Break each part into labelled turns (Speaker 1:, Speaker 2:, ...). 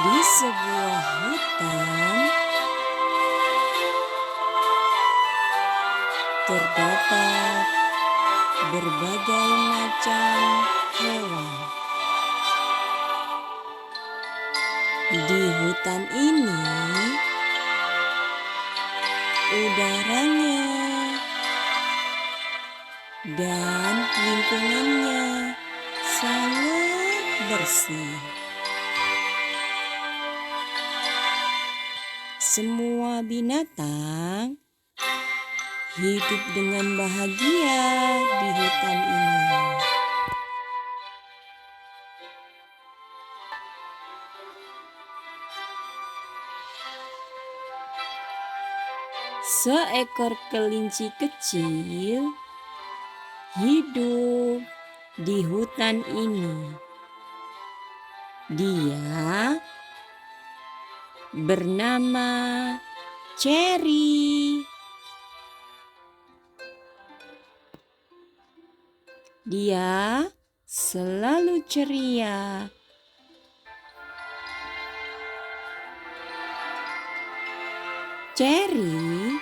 Speaker 1: Di sebuah hutan terdapat berbagai macam hewan. Di hutan ini, udaranya dan lingkungannya sangat bersih. Semua binatang hidup dengan bahagia di hutan ini. Seekor kelinci kecil hidup di hutan ini. Dia bernama Cherry. Dia selalu ceria. Cherry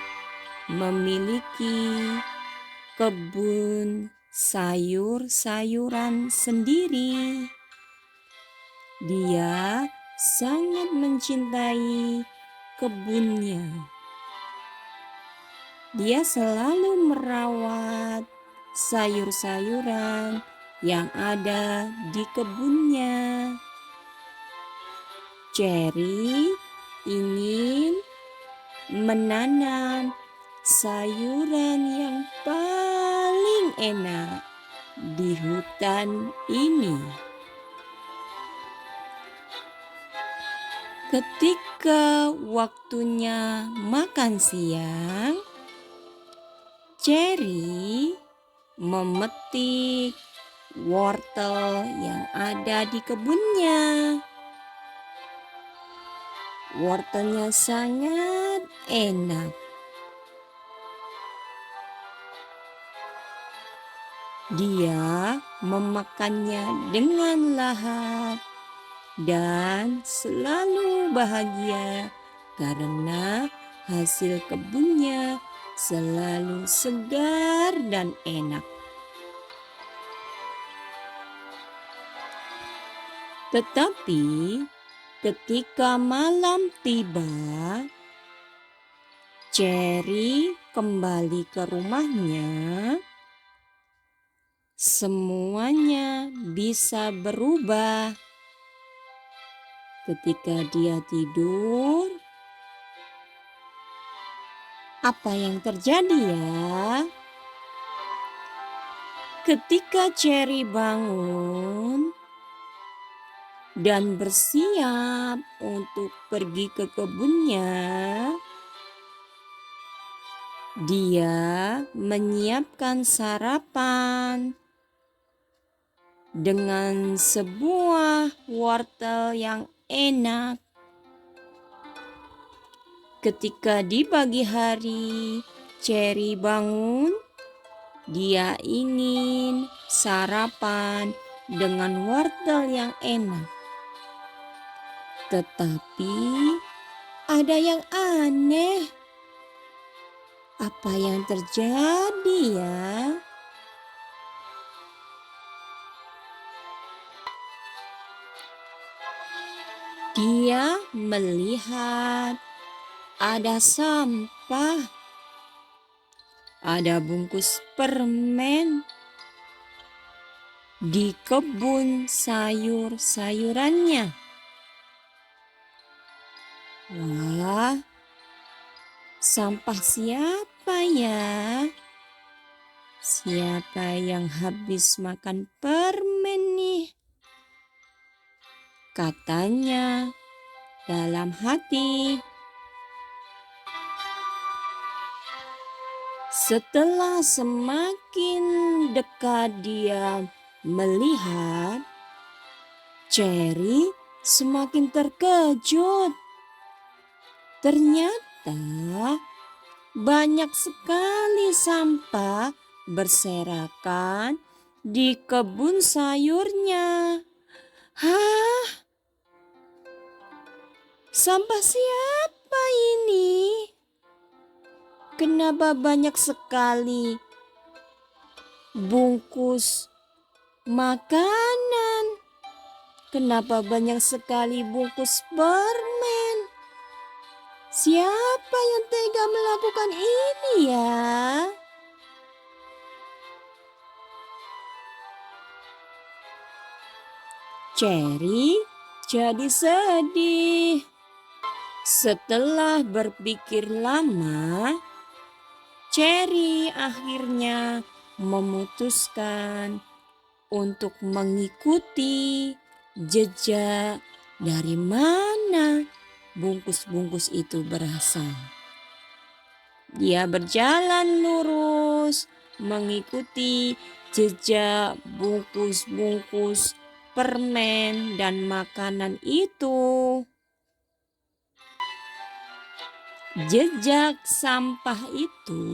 Speaker 1: memiliki kebun sayur-sayuran sendiri. Dia sangat mencintai kebunnya. Dia selalu merawat sayur-sayuran yang ada di kebunnya. Cherry ingin menanam sayuran yang paling enak di hutan ini. Ketika waktunya makan siang, Cherry memetik wortel yang ada di kebunnya. Wortelnya sangat enak. Dia memakannya dengan lahap dan selalu bahagia karena hasil kebunnya selalu segar dan enak. Tetapi ketika malam tiba, Cherry kembali ke rumahnya. Semuanya bisa berubah. Ketika dia tidur, apa yang terjadi ya? Ketika Cherry bangun dan bersiap untuk pergi ke kebunnya, dia menyiapkan sarapan dengan sebuah wortel yang enak. Ketika di pagi hari Cherry bangun, dia ingin sarapan dengan wortel yang enak. Tetapi ada yang aneh. Apa yang terjadi ya? Dia melihat ada sampah, ada bungkus permen di kebun sayur-sayurannya. Wah, sampah siapa ya? Siapa yang habis makan permen nih? Katanya dalam hati. Setelah semakin dekat dia melihat, Cherry semakin terkejut. Ternyata banyak sekali sampah berserakan di kebun sayurnya. Hah? Sampah siapa ini? Kenapa banyak sekali bungkus makanan? Kenapa banyak sekali bungkus permen? Siapa yang tega melakukan ini ya? Cherry jadi sedih. Setelah berpikir lama, Cherry akhirnya memutuskan untuk mengikuti jejak dari mana bungkus-bungkus itu berasal. Dia berjalan lurus mengikuti jejak bungkus-bungkus permen dan makanan itu. Jejak sampah itu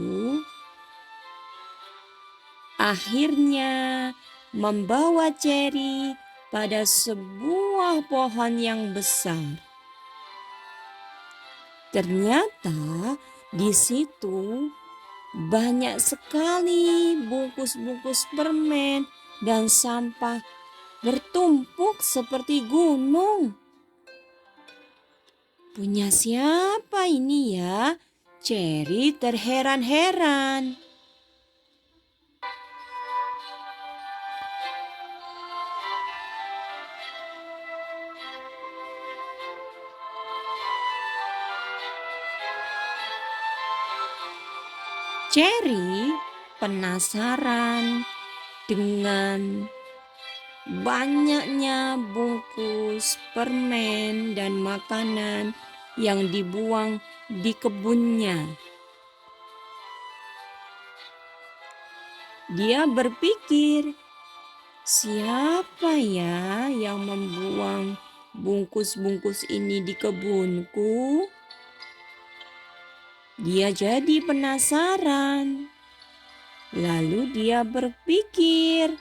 Speaker 1: akhirnya membawa Cherry pada sebuah pohon yang besar. Ternyata di situ banyak sekali bungkus-bungkus permen dan sampah bertumpuk seperti gunung. Punya siapa ini ya? Cherry terheran-heran. Cherry penasaran dengan banyaknya bungkus permen dan makanan yang dibuang di kebunnya. Dia berpikir, siapa ya yang membuang bungkus-bungkus ini di kebunku? Dia jadi penasaran. Lalu dia berpikir,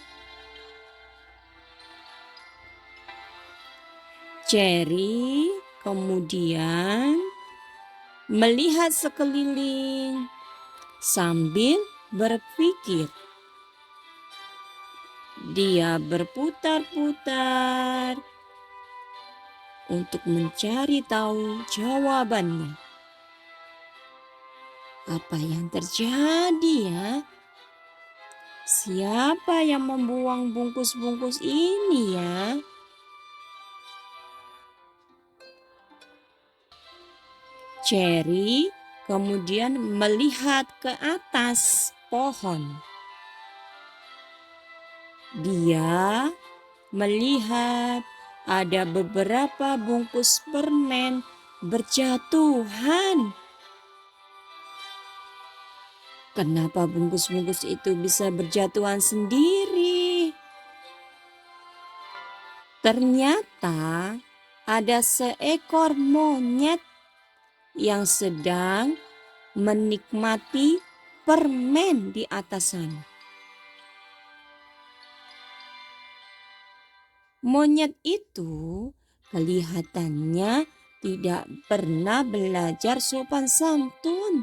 Speaker 1: Cherry kemudian melihat sekeliling sambil berpikir. Dia berputar-putar untuk mencari tahu jawabannya. Apa yang terjadi ya? Siapa yang membuang bungkus-bungkus ini ya? Cherry kemudian melihat ke atas pohon. Dia melihat ada beberapa bungkus permen berjatuhan. Kenapa bungkus-bungkus itu bisa berjatuhan sendiri? Ternyata ada seekor monyet yang sedang menikmati permen di atas sana. Monyet itu kelihatannya tidak pernah belajar sopan santun.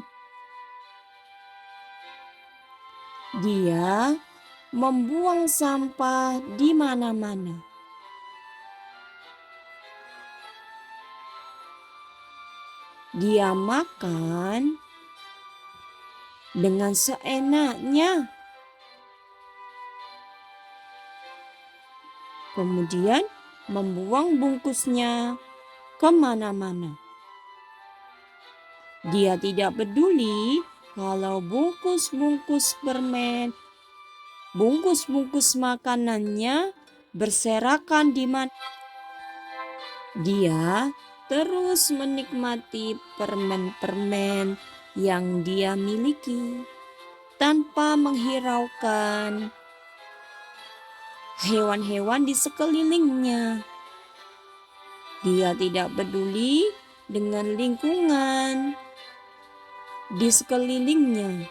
Speaker 1: Dia membuang sampah di mana-mana. Dia makan dengan seenaknya. Kemudian membuang bungkusnya kemana-mana. Dia tidak peduli kalau bungkus-bungkus permen, bungkus-bungkus makanannya berserakan di mana. Dia terus menikmati permen-permen yang dia miliki tanpa menghiraukan hewan-hewan di sekelilingnya. Dia tidak peduli dengan lingkungan di sekelilingnya.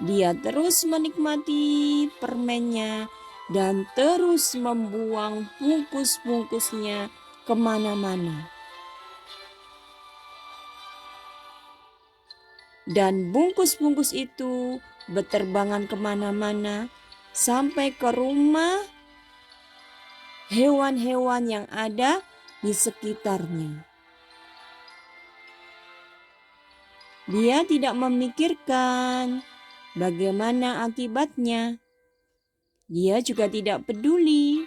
Speaker 1: Dia terus menikmati permennya dan terus membuang bungkus-bungkusnya kemana-mana. Dan bungkus-bungkus itu berterbangan kemana-mana sampai ke rumah hewan-hewan yang ada di sekitarnya. Dia tidak memikirkan bagaimana akibatnya. Dia juga tidak peduli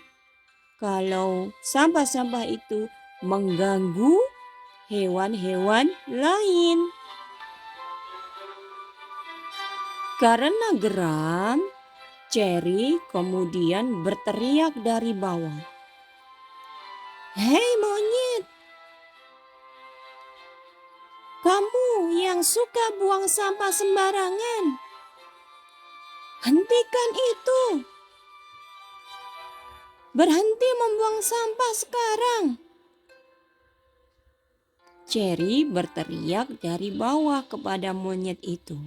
Speaker 1: kalau sampah-sampah itu mengganggu hewan-hewan lain. Karena geram, Cherry kemudian berteriak dari bawah. "Hei monyet, kamu yang suka buang sampah sembarangan, hentikan itu. Berhenti membuang sampah sekarang." Cherry berteriak dari bawah kepada monyet itu.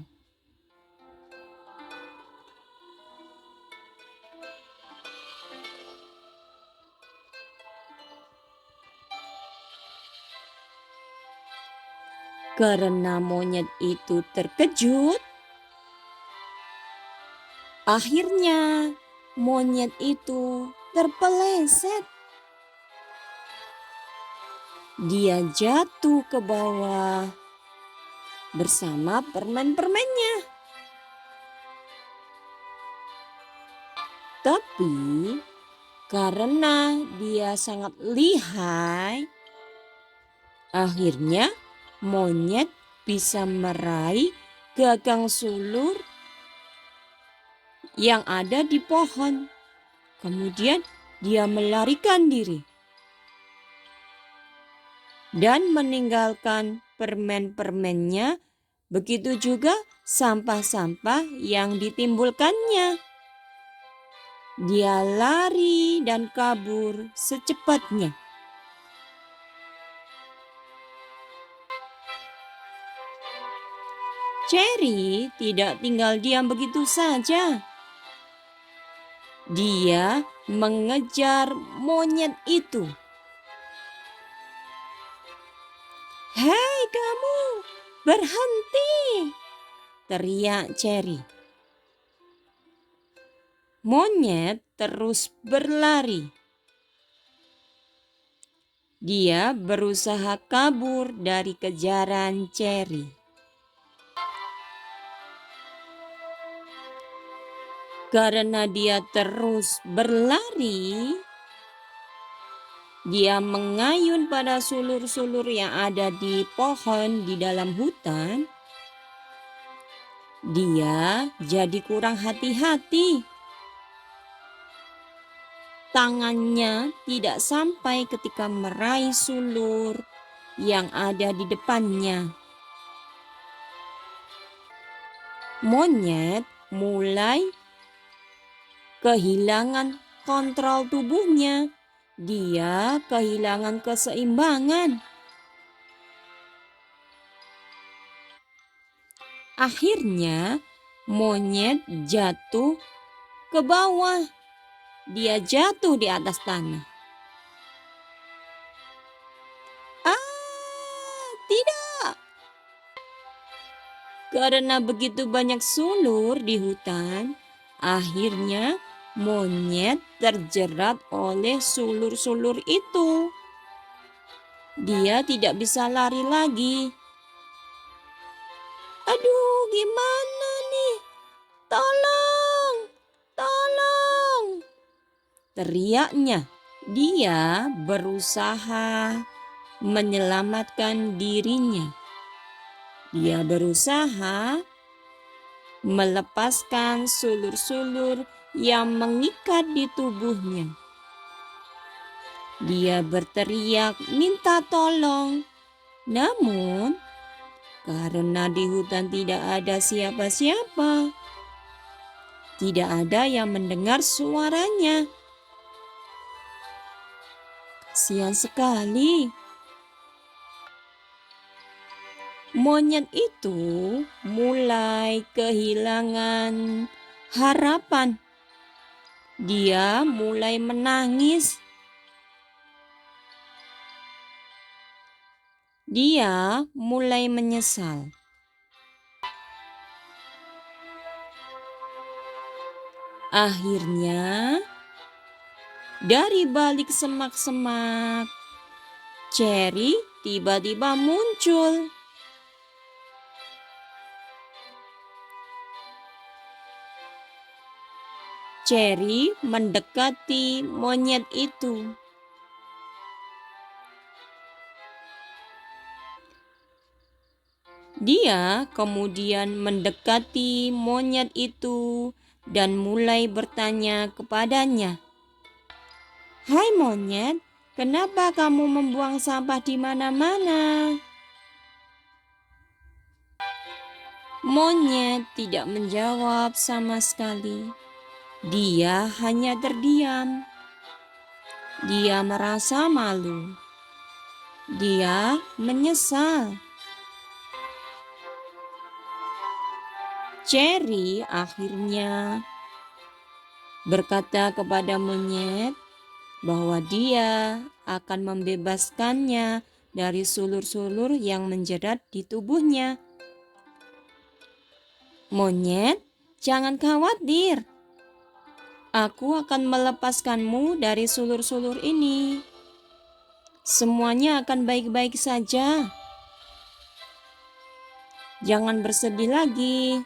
Speaker 1: Karena monyet itu terkejut, akhirnya monyet itu terpeleset. Dia jatuh ke bawah bersama permen-permennya. Tapi karena dia sangat lihai, akhirnya monyet bisa meraih gagang sulur yang ada di pohon. Kemudian dia melarikan diri dan meninggalkan permen-permennya, begitu juga sampah-sampah yang ditimbulkannya. Dia lari dan kabur secepatnya. Cherry tidak tinggal diam begitu saja. Dia mengejar monyet itu. "Hei kamu, berhenti!" teriak Cherry. Monyet terus berlari. Dia berusaha kabur dari kejaran Cherry. Karena dia terus berlari, dia mengayun pada sulur-sulur yang ada di pohon di dalam hutan. Dia jadi kurang hati-hati. Tangannya tidak sampai ketika meraih sulur yang ada di depannya. Monyet mulai kehilangan kontrol tubuhnya. Dia kehilangan keseimbangan. Akhirnya monyet jatuh ke bawah. Dia jatuh di atas tanah. Tidak! Karena begitu banyak sulur di hutan, akhirnya monyet terjerat oleh sulur-sulur itu. Dia tidak bisa lari lagi. "Aduh, gimana nih? Tolong! Tolong!" teriaknya. Dia berusaha menyelamatkan dirinya. Dia berusaha melepaskan sulur-sulur yang mengikat di tubuhnya. Dia berteriak minta tolong. Namun, karena di hutan tidak ada siapa-siapa, tidak ada yang mendengar suaranya. Kasihan sekali. Monyet itu mulai kehilangan harapan. Dia mulai menangis. Dia mulai menyesal. Akhirnya, dari balik semak-semak, Cherry tiba-tiba muncul. Cherry mendekati monyet itu. Dia kemudian mendekati monyet itu dan mulai bertanya kepadanya, "Hai monyet, kenapa kamu membuang sampah di mana-mana?" Monyet tidak menjawab sama sekali. Dia hanya terdiam. Dia merasa malu. Dia menyesal. Cherry akhirnya berkata kepada monyet bahwa dia akan membebaskannya dari sulur-sulur yang menjerat di tubuhnya. "Monyet, jangan khawatir. Aku akan melepaskanmu dari sulur-sulur ini. Semuanya akan baik-baik saja. Jangan bersedih lagi."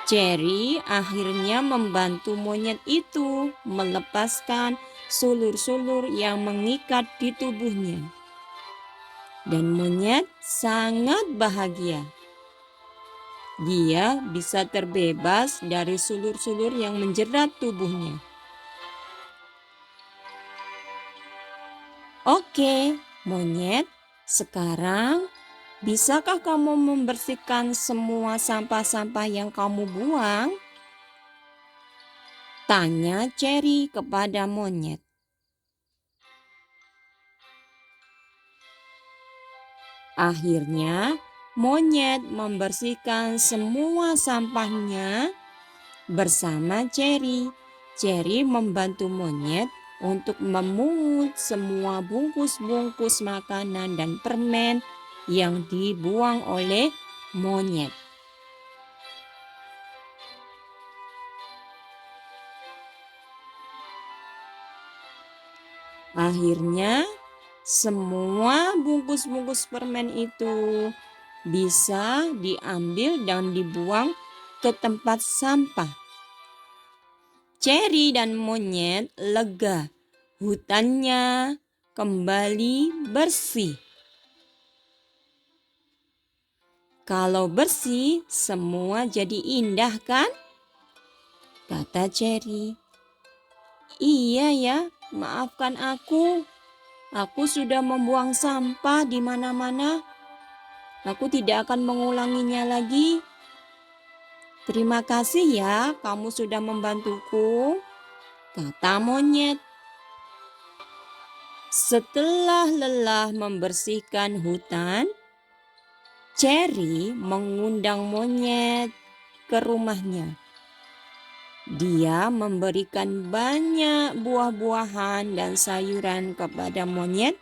Speaker 1: Cherry akhirnya membantu monyet itu melepaskan sulur-sulur yang mengikat di tubuhnya. Dan monyet sangat bahagia. Dia bisa terbebas dari sulur-sulur yang menjerat tubuhnya. "Oke, monyet, sekarang bisakah kamu membersihkan semua sampah-sampah yang kamu buang?" tanya Cherry kepada monyet. Akhirnya, monyet membersihkan semua sampahnya bersama Cherry. Cherry membantu monyet untuk memungut semua bungkus-bungkus makanan dan permen yang dibuang oleh monyet. Akhirnya, semua bungkus-bungkus permen itu bisa diambil dan dibuang ke tempat sampah. Cherry dan monyet lega. Hutannya kembali bersih. "Kalau bersih, semua jadi indah kan?" kata Cherry. "Iya ya, maafkan aku. Aku sudah membuang sampah di mana-mana. Aku tidak akan mengulanginya lagi. Terima kasih ya, kamu sudah membantuku," kata monyet. Setelah lelah membersihkan hutan, Cherry mengundang monyet ke rumahnya. Dia memberikan banyak buah-buahan dan sayuran kepada monyet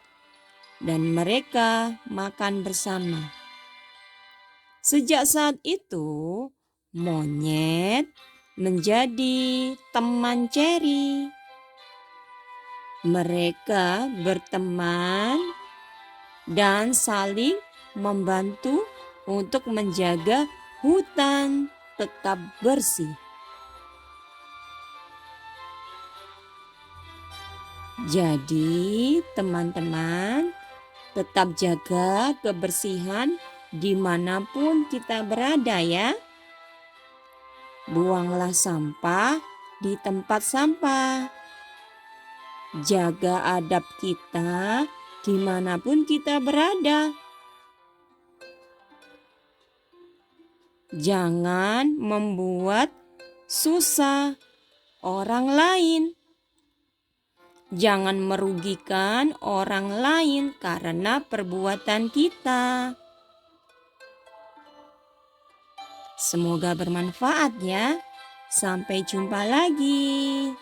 Speaker 1: dan mereka makan bersama. Sejak saat itu, monyet menjadi teman Cherry. Mereka berteman dan saling membantu untuk menjaga hutan tetap bersih. Jadi, teman-teman, tetap jaga kebersihan dimanapun kita berada ya. Buanglah sampah di tempat sampah. Jaga adab kita dimanapun kita berada. Jangan membuat susah orang lain. Jangan merugikan orang lain karena perbuatan kita. Semoga bermanfaat ya. Sampai jumpa lagi.